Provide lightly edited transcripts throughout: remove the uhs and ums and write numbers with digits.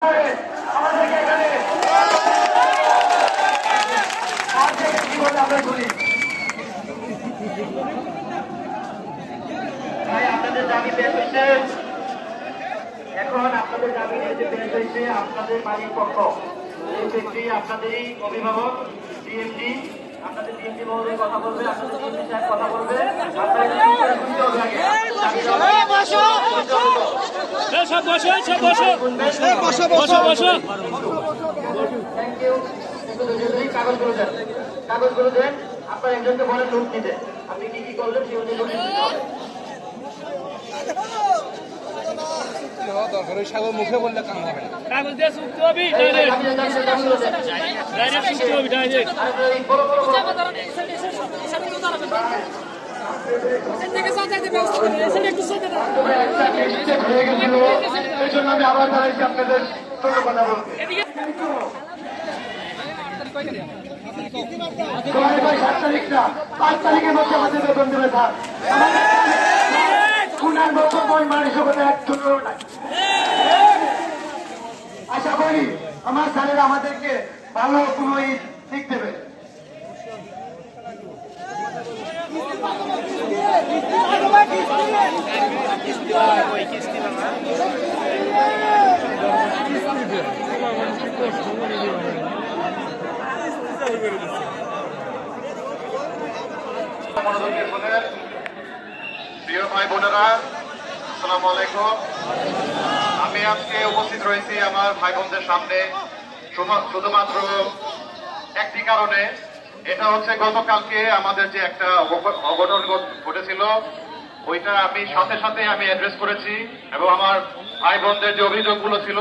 আমাদেরকে এখানে কি বলে আমরা শুনি ভাই আপনাদের দাবি পেশ হয়েছে। এখন আপনাদের দাবি নিয়ে পেশ হয়েছে আপনাদের বাড়ির পক্ষ এই ব্যক্তি আপনাদেরই অভিভাবক ডিএমডি আপনাদের ডিএমডি মহোদয় কথা বলবে, আপনাদের ডিএমডি সাহেব কথা বলবে। কাগজগুলো দেন, আপনার একজনকে বলেন নোট নিতে, আপনি কি কি করলেন সেই অনুযায়ী নোট নিতে হবে। দরকার ওই সাগর মুখে বললে কাম হবে না। কাগজ দিয়ে শুনতে হবে ডাইরেক্ট শুনতে হবে ডাইরেক্ট আমি আবার দাঁড়াইছি আপনাদের ছোট কথা বলতে। 7 তারিখটা 5 তারিখের মধ্যে আমাদের বেতন দেবে স্যার। খুনার বক্তব্য মানসিকতা একজন নাই। আশা করি আমার স্যারেরা আমাদেরকে ভালো কোনো দিক দেবে। প্রিয় ভাই বোনেরা, আসসালামু আলাইকুম। আমি আজকে উপস্থিত রয়েছি আমার ভাই বোনদের সামনে শুধুমাত্র একটি কারণে। এটা হচ্ছে গতকালকে আমাদের যে একটা অঘটন ঘটেছিল, ওইটা আমি সাথে সাথে আমি অ্যাড্রেস করেছি এবং আমার ভাই বোনদের যে অভিযোগগুলো ছিল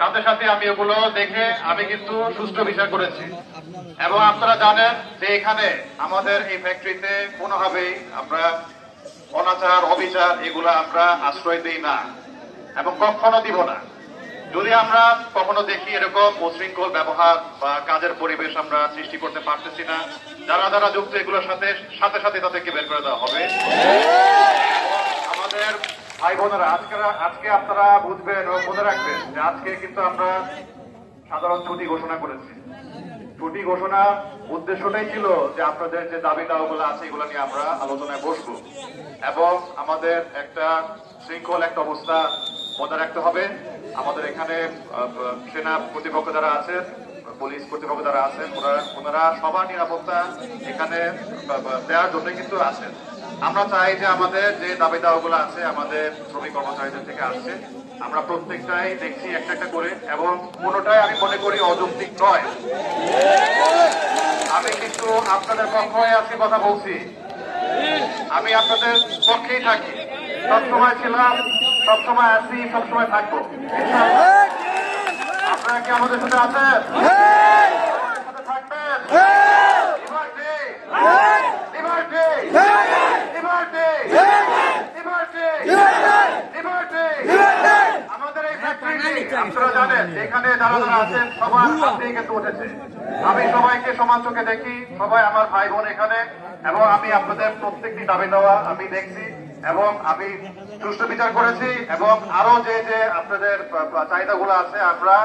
সাথে সাথে আমি ওগুলো দেখে আমি কিন্তু সুষ্ঠু বিচার করেছি। এবং আপনারা জানেন যে এখানে আমাদের এই ফ্যাক্টরিতে কোনোভাবেই আমরা অনাচার অবিচার এগুলো আমরা আশ্রয় দিই না এবং কখনো দিব না। যদি আমরা কখনো দেখি এরকম উশৃঙ্খল ব্যবহার বা কাজের পরিবেশ আমরা সৃষ্টি করতে পারতেছি না, যারা যারা যুক্ত এগুলোর সাথে সাথে সাথে তাদেরকে বের করে দেওয়া হবে। আমাদের ভাই বোনেরা আজকে আপনারা বুঝবেন এবং মনে রাখবেন যে আজকে কিন্তু আমরা সাধারণ ছুটি ঘোষণা করেছি। ছুটি ঘোষণার উদ্দেশ্যটাই ছিল যে আপনাদের যে দাবি দাওয়াগুলো আছে এগুলো নিয়ে আমরা আলোচনায় বসবো এবং আমাদের একটা শৃঙ্খল একটা অবস্থা বজায় রাখতে হবে। আমাদের এখানে সেনা কর্তৃপক্ষ যারা আছেন, পুলিশ কর্তৃপক্ষ যারা আছেন, ওনারা সবার নিরাপত্তা এখানে দেওয়ার জন্য কিন্তু আছেন। আমরা চাই যে আমাদের যে দাবি দাওয়াগুলো আছে আমাদের শ্রমিক কর্মচারীদের থেকে আসছে, আমরা প্রত্যেকটাই দেখছি একটা একটা করে এবং কোনোটাই আমি মনে করি অযৌক্তিক নয়। আমি কিন্তু আপনাদের পক্ষে আজকে কথা বলছি, আমি আপনাদের পক্ষেই থাকি, সবসময় ছিলাম, সবসময় আছি, সবসময় থাকবো। আপনারা কি আমাদের সাথে আছেন? থাকবেন? আমাদের এই ফ্যাক্টরি আপনারা জানেন এখানে যারা যারা আছেন সবার হাত দিয়ে কিন্তু উঠেছে। আমি সবাইকে সমান চোখে দেখি, সবাই আমার ভাই বোন এখানে, এবং আমি আপনাদের প্রত্যেকটি দাবি দেওয়া আমি দেখছি এবং আমি সুষ্ঠু বিচার করেছি এবং আরো যে যে আপনাদের চাহিদাগুলো আছে আমরা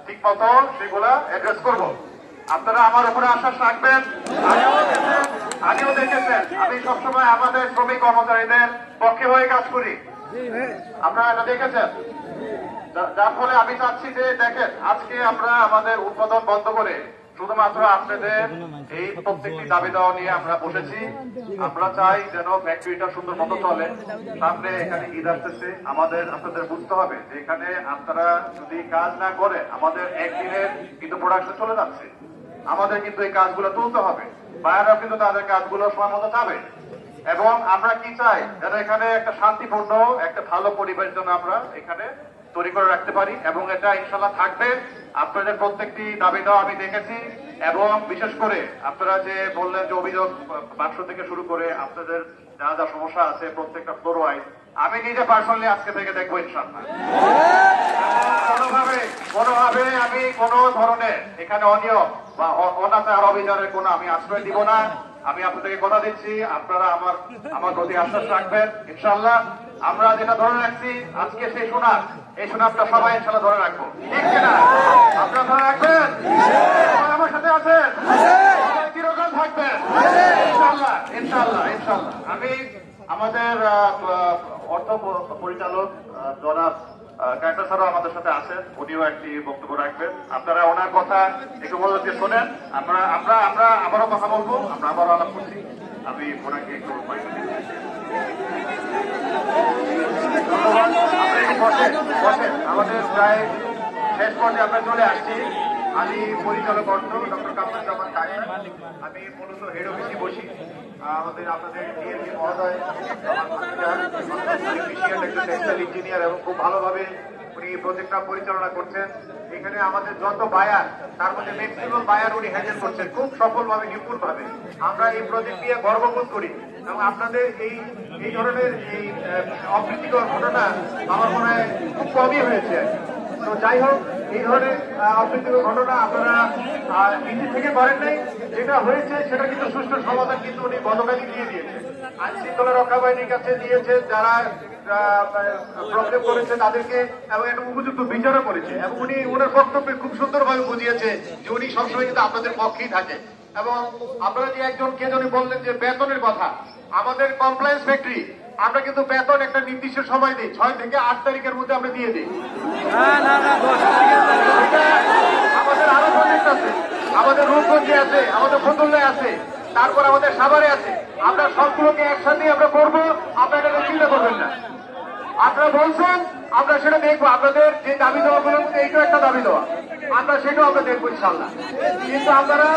ঠিক মতো সেগুলা অ্যাড্রেস করবো। আপনারা আমার উপরে আশ্বাস রাখবেন। আমিও দেখেছেন আমি সবসময় আমাদের শ্রমিক কর্মচারীদের পক্ষে হয়ে কাজ করি, আপনারা এটা দেখেছেন। যার ফলে আমি চাচ্ছি যে দেখেন আজকে আমরা আমাদের উৎপাদন বন্ধ করে শুধুমাত্র আপনাদের এই প্রত্যেকটি দাবি দেওয়া নিয়ে আমরা বসেছি। আমরা চাই যেন ফ্যাক্টরিটা সুন্দর মতো চলে। সামনে এখানে ঈদ আসতেছে, আপনাদের বুঝতে হবে যে এখানে আপনারা যদি কাজ না করে আমাদের একদিনের কিন্তু প্রোডাকশন চলে যাচ্ছে। আমাদের কিন্তু এই কাজগুলো তুলতে হবে, বাইরেও কিন্তু তাদের কাজগুলো সময় মতো যাবে। এবং আমরা কি চাই যেন এখানে একটা শান্তিপূর্ণ একটা ভালো পরিবেশ যেন আমরা এখানে তৈরি করে রাখতে পারি এবং এটা ইনশাল্লাহ থাকবে। আপনাদের প্রত্যেকটি দাবি দেওয়া আমি দেখেছি এবং বিশেষ করে আপনারা যে বললেন যে অভিযোগ বাক্স থেকে শুরু করে আপনাদের যা যা সমস্যা আছে প্রত্যেকটা ফ্লোর ওয়াইজ আমি নিজে পার্সোনালি আজকে থেকে দেখবো ইনশাল্লাহ। কোনোভাবে আমি কোনো ধরনের এখানে অনিয়ম বা অনাচার অবিচারের কোনো আমি আশ্রয় দিব না আমি আপনাদেরকে কথা দিচ্ছি, আপনারা আমার প্রতি আশ্বাস রাখবেন ইনশাআল্লাহ। আমরা যেটা ধরে রাখছি আজকে সেই সুনাম, এই সুনামটা সবাই ইনশাআল্লাহ ধরে রাখবো, ঠিক কিনা? আপনারা ধরে রাখবেন? সবাই আমার সাথে আছেন? সবাই চিরকাল থাকবেন ইনশাআল্লাহ, ইনশাআল্লাহ, ইনশাআল্লাহ। আমি আমাদের অর্থ পরিচালক জনাব কায়টা স্যারও আমাদের সাথে আছেন, উনিও একটি বক্তব্য রাখবেন। আপনারা ওনার কথা একটু মনোযোগ দিয়ে শোনেন। আমরা আবারও কথা বলবো, আমরা আবারও আলাপ করছি। আমি ওনাকে একটু আমাদের প্রায় শেষ পর্যায়ে আমরা চলে আসছি। আমি পরিচালক অর্থ ডক্টর কামরুজ্জামান কায়টা, আমি মূলত হেড অফিসে বসি। আমাদের আপনাদের ডিএমপি মহোদয় টেক্সটাইল ইঞ্জিনিয়ার এবং খুব ভালোভাবে উনি প্রজেক্টটা পরিচালনা করছেন। এখানে আমাদের যত বায়ার, তার মধ্যে ম্যাক্সিমাম বায়ার উনি হ্যান্ডেল করছেন খুব সফলভাবে, নিপুণভাবে। আমরা এই প্রজেক্ট নিয়ে গর্ববোধ করি এবং আপনাদের এই ধরনের এই অপ্রীতিকর ঘটনা আমার মনে হয় খুব কমই হয়েছে। তো যাই হোক, এই ধরনের অপ্রীতিকর ঘটনা আপনারা নিজে থেকে করেন নাই, যেটা হয়েছে সেটা কিন্তু সুষ্ঠু সমাধান কিন্তু উনি গতকালই দিয়ে দিয়েছে, আইন শৃঙ্খলা রক্ষা বাহিনীর কাছে দিয়েছে, যারা প্রবলেম করেছে তাদেরকে, এবং একটা উপযুক্ত বিচারও করেছে। এবং উনি ওনার বক্তব্যে খুব সুন্দরভাবে বুঝিয়েছে যে উনি সবসময় কিন্তু আপনাদের পক্ষেই থাকে। এবং আপনারা যে একজন কে জানি বললেন যে বেতনের কথা, আমাদের কমপ্লায়েন্স ফ্যাক্টরি আমরা কিন্তু বেতন একটা নির্দিষ্ট সময় দিই, 6 থেকে 8 তারিখের মধ্যে আমরা দিয়ে দিই। আমাদের আরো প্রজেক্ট আছে, আমাদের রূপগঞ্জে আছে, আমাদের ফতুল্লায় আছে, তারপর আমাদের সাভারে আছে। আমরা সবগুলোকে একসাথে আমরা করবো, আপনারা এটা চিন্তা করবেন না। আপনারা বলছেন, আমরা সেটা দেখবো। আপনাদের যে দাবি দেওয়াগুলোর মধ্যে এইটাও একটা দাবি দেওয়া, আমরা সেটাও আমরা দেখবো ইনশাল্লাহ। কিন্তু আপনারা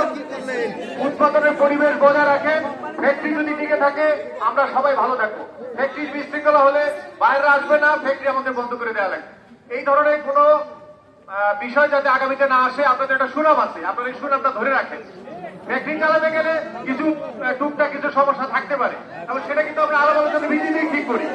উৎপাদনের পরিবেশ বজায় রাখেন, ফ্যাক্টরি যদি টিকে থাকে আমরা সবাই ভালো থাকবো। ফ্যাক্টরি বিশৃঙ্খলা হলে বাইরে আসবে না, ফ্যাক্টরি আমাদের বন্ধ করে দেওয়া লাগবে। এই ধরনের কোনো বিষয় যাতে আগামীতে না আসে, আপনাদের একটা সুনাম আছে, আপনারা এই সুনামটা ধরে রাখেন। ফ্যাক্টরি চালাতে গেলে কিছু টুকটাক কিছু সমস্যা থাকতে পারে, এবং সেটা কিন্তু আমরা আলাদা আলোচনা ভিত্তিতেই ঠিক করি।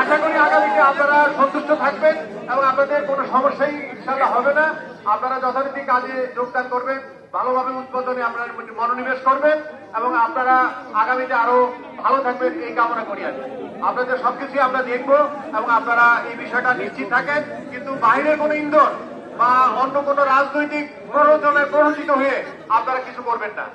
আশা করি আগামীতে আপনারা সন্তুষ্ট থাকবেন এবং আপনাদের কোনো সমস্যাই ইনশাল্লাহ হবে না। আপনারা যথারীতি কাজে যোগদান করবেন, ভালোভাবে উৎপাদনে আপনারা মনোনিবেশ করবেন, এবং আপনারা আগামীতে আরো ভালো থাকবেন এই কামনা করি। আমি আপনাদের সবকিছুই আমরা দেখবো, এবং আপনারা এই বিষয়টা নিশ্চিত থাকেন। কিন্তু বাইরের কোনো ইন্ধন বা অন্য কোন রাজনৈতিক প্ররোচনায় প্ররোচিত হয়ে আপনারা কিছু করবেন না।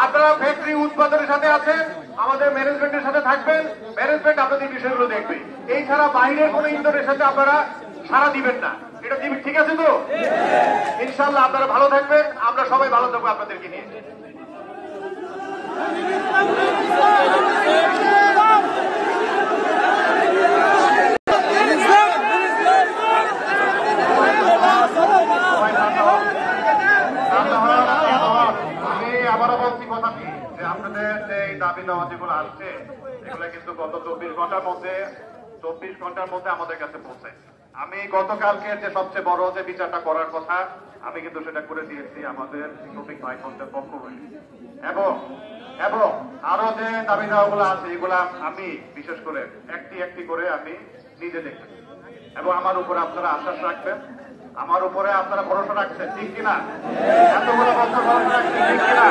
আপনারা ফ্যাক্টরি উৎপাদনের সাথে আছেন, আমাদের ম্যানেজমেন্টের সাথে থাকবেন, ম্যানেজমেন্ট আপনাদের বিষয়গুলো দেখবে। এই ছাড়া বাইরের কোন ইন্ধনের সাথে আপনারা সাড়া দিবেন না। এটা দিবেন, ঠিক আছে তো? ইনশাল্লাহ আপনারা ভালো থাকবেন, আমরা সবাই ভালো থাকবো আপনাদেরকে নিয়ে। আবারও বলছি কথাটি যে আপনাদের যে দাবি দেওয়া যেগুলো আসছে, এগুলো কিন্তু গত 24 ঘন্টার মধ্যে আমাদের কাছে পৌঁছায়। আমি গতকালকে যে সবচেয়ে বড় যে বিচারটা করার কথা, আমি কিন্তু সেটা করে দিয়েছি আমাদের শ্রমিক ভাই বোনদের পক্ষ হয়ে। এবং আরো যে দাবি দেওয়াগুলো আছে, এগুলা আমি বিশেষ করে একটি করে আমি নিজে দেখেছি, এবং আমার উপরে আপনারা আশ্বাস রাখবেন, আমার উপরে আপনারা ভরসা রাখছেন, ঠিক কিনা? এতগুলো বছর ভরসা রাখছেন, ঠিক কিনা?